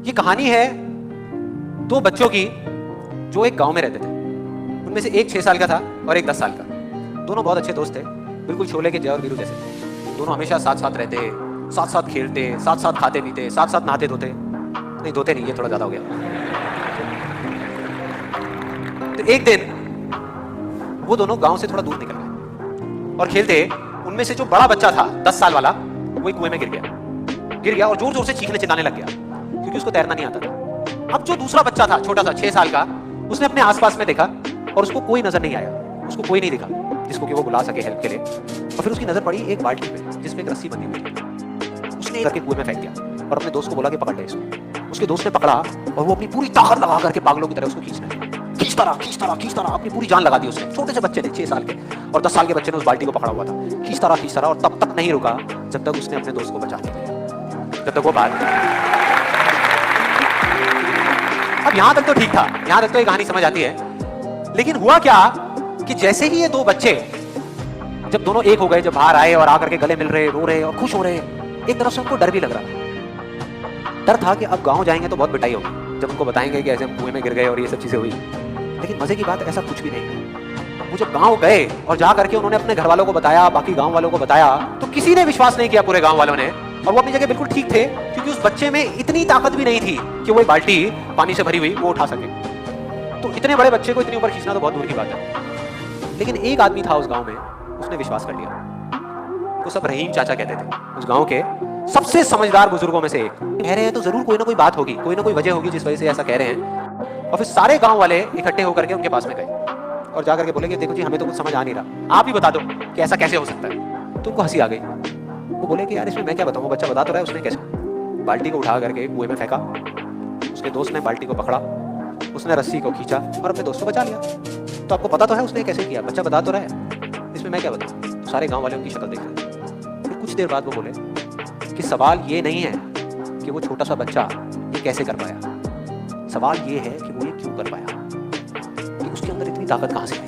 ये कहानी है दो बच्चों की जो एक गांव में रहते थे। उनमें से एक 6 साल का था और एक 10 साल का। दोनों बहुत अच्छे दोस्त थे, बिल्कुल शोले के जय और वीरू जैसे। दोनों हमेशा साथ साथ रहते, साथ साथ खेलते, साथ साथ खाते पीते, साथ साथ नहाते धोते। नहीं धोते नहीं, ये थोड़ा ज्यादा हो गया। तो एक दिन वो दोनों गांव से थोड़ा दूर निकल गए और खेलते। उनमें से जो बड़ा बच्चा था 10 साल वाला, वो एक कुएं में गिर गया और जोर जोर से चीखने चिल्लाने लग गया क्योंकि उसको तैरना नहीं आता था। अब जो दूसरा बच्चा था छोटा सा 6 साल का, उसने अपने आसपास में देखा और उसको कोई नजर नहीं आया, उसको कोई नहीं दिखा जिसको कि वो बुला सके हेल्प के लिए। और फिर उसकी नजर पड़ी एक बाल्टी पे जिसमें एक रस्सी बंधी हुई थी। उसने करके कुएं में फेंक दिया और अपने दोस्त को बोला कि पकड़ ले इसको। उसके दोस्त ने पकड़ा और वो अपनी पूरी ताकत लगा करके पागलों की तरह उसको खींचता रहा अपनी पूरी जान लगा दी उसने। छोटे से बच्चे थे 6 साल के, और 10 साल के बच्चे ने उस बाल्टी को पकड़ा हुआ था। खींचता रहा और तब तक नहीं रुका जब तक उसने अपने दोस्त को बचा लिया, जब तक वो बाहर। अब यहां तक तो ठीक था, यहां तक तो ये कहानी समझ आती है। लेकिन हुआ क्या कि जैसे ही ये दो बच्चे जब दोनों एक हो गए, जब बाहर आए और आकर के गले मिल रहे, रो रहे और खुश हो रहे, एक तरफ से उनको डर भी लग रहा था। डर था कि अब गांव जाएंगे तो बहुत पिटाई होगी जब उनको बताएंगे कि ऐसे हम कुएं में गिर गए और ये सब चीजें हुई। लेकिन मजे की बात ऐसा कुछ भी नहीं। वो जब गांव गए और जा करके उन्होंने अपने घर वालों को बताया, बाकी गांव वालों को बताया, तो किसी ने विश्वास नहीं किया, पूरे गांव वालों ने। और वो अपनी जगह बिल्कुल ठीक थे क्योंकि उस बच्चे में इतनी ताकत भी नहीं थी कि वो बाल्टी पानी से भरी हुई वो उठा सके। तो इतने बड़े बच्चे को इतनी ऊपर खींचना तो बहुत दूर की बात है। लेकिन एक आदमी था उस गांव में, उसने विश्वास कर लिया। वो सब रहीम चाचा कहते थे, उस गांव के सबसे समझदार बुजुर्गों में से एक। कह रहे हैं तो जरूर कोई ना कोई बात होगी, कोई ना कोई वजह होगी जिस वजह से ऐसा कह रहे हैं। और फिर सारे गांव वाले इकट्ठे होकर के उनके पास में गए और जाकर के बोले कि देखो जी, हमें तो कुछ समझ आ नहीं रहा, आप ही बता दो कि ऐसा कैसे हो सकता है। तो उनको हंसी आ गई। वो बोले कि यार इसमें मैं क्या बताऊं, बच्चा बता तो रहा है उसने कैसे। बाल्टी को उठा करके कुएं में फेंका, उसके दोस्त ने बाल्टी को पकड़ा, उसने रस्सी को खींचा और अपने दोस्त को बचा लिया। तो आपको पता तो है उसने कैसे किया, बच्चा बता तो रहा है, इसमें मैं क्या बताऊं। सारे गाँव वाले उनकी शक्ल देख रहे। फिर कुछ देर बाद वो बोले कि सवाल ये नहीं है कि वो छोटा सा बच्चा ये कैसे कर पाया, सवाल ये है कि वो ये क्यों कर पाया, कि उसके अंदर इतनी ताकत कहां से आई।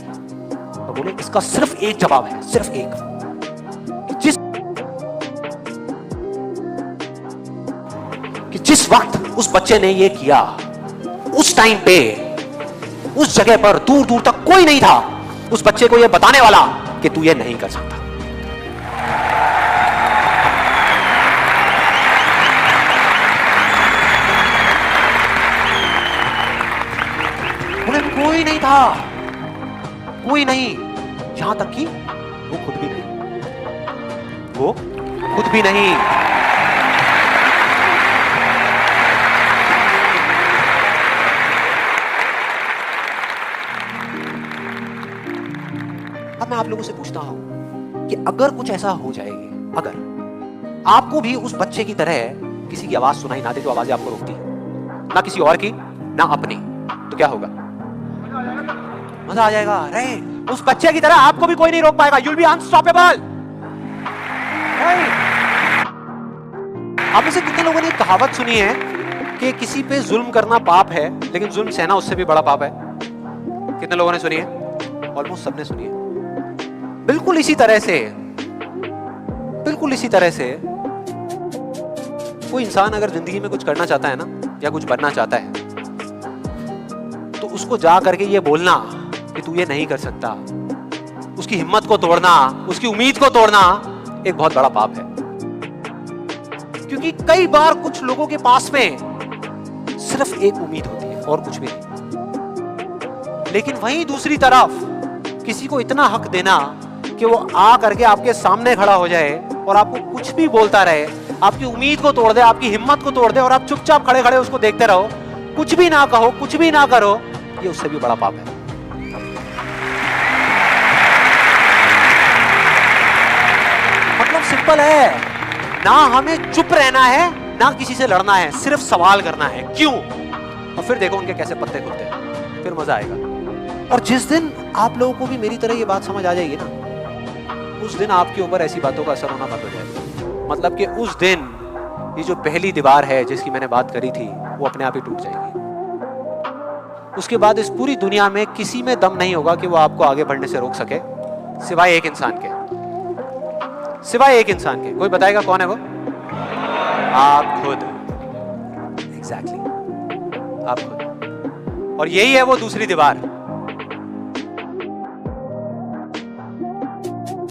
और बोले इसका सिर्फ एक जवाब है, सिर्फ एक, कि जिस वक्त उस बच्चे ने ये किया, उस टाइम पे उस जगह पर दूर दूर तक कोई नहीं था उस बच्चे को ये बताने वाला कि तू ये नहीं कर सकता। कोई नहीं था, कोई नहीं, यहां तक कि वो खुद भी नहीं, वो खुद भी नहीं। अब मैं आप लोगों से पूछता हूं कि अगर कुछ ऐसा हो जाएगी, अगर आपको भी उस बच्चे की तरह किसी की आवाज सुनाई ना दे जो आवाजें आपको रोकती है, ना किसी और की ना अपनी, तो क्या होगा? मजा आ जाएगा। राइट, उस बच्चे की तरह आपको भी कोई नहीं रोक पाएगा। You'll be unstoppable। आप में से कितने लोगों ने कहावत सुनी है कि किसी पे जुल्म करना पाप है लेकिन जुल्म सहना उससे भी बड़ा पाप है? कितने लोगों ने सुनी है? ऑलमोस्ट सबने सुनी है। बिल्कुल इसी तरह से कोई इंसान अगर जिंदगी में कुछ करना चाहता है ना, या कुछ बनना चाहता है, तो उसको जा करके ये बोलना कि तू ये नहीं कर सकता, उसकी हिम्मत को तोड़ना, उसकी उम्मीद को तोड़ना एक बहुत बड़ा पाप है। क्योंकि कई बार कुछ लोगों के पास में सिर्फ एक उम्मीद होती है और कुछ भी नहीं। लेकिन वहीं दूसरी तरफ किसी को इतना हक देना कि वो आ करके आपके सामने खड़ा हो जाए और आपको कुछ भी बोलता रहे, आपकी उम्मीद को तोड़ दे, आपकी हिम्मत को तोड़ दे, और आप चुपचाप खड़े खड़े उसको देखते रहो, कुछ भी ना कहो, कुछ भी ना करो, ये उससे भी बड़ा पाप है। मतलब सिंपल है, ना हमें चुप रहना है, ना किसी से लड़ना है, सिर्फ सवाल करना है क्यों, और फिर देखो उनके कैसे पत्ते खुलते हैं, फिर मजा आएगा। और जिस दिन आप लोगों को भी मेरी तरह ये बात समझ आ जाएगी ना, उस दिन आपके ऊपर ऐसी बातों का असर होना बंद हो जाएगा। मतलब कि उस दिन ये जो पहली दीवार है जिसकी मैंने बात करी थी, वो अपने आप ही टूट जाएगी। उसके बाद इस पूरी दुनिया में किसी में दम नहीं होगा कि वो आपको आगे बढ़ने से रोक सके, सिवाय एक इंसान के, सिवाय एक इंसान के। कोई बताएगा कौन है वो? आप खुद। एग्जैक्टली आप खुद। और यही है वो दूसरी दीवार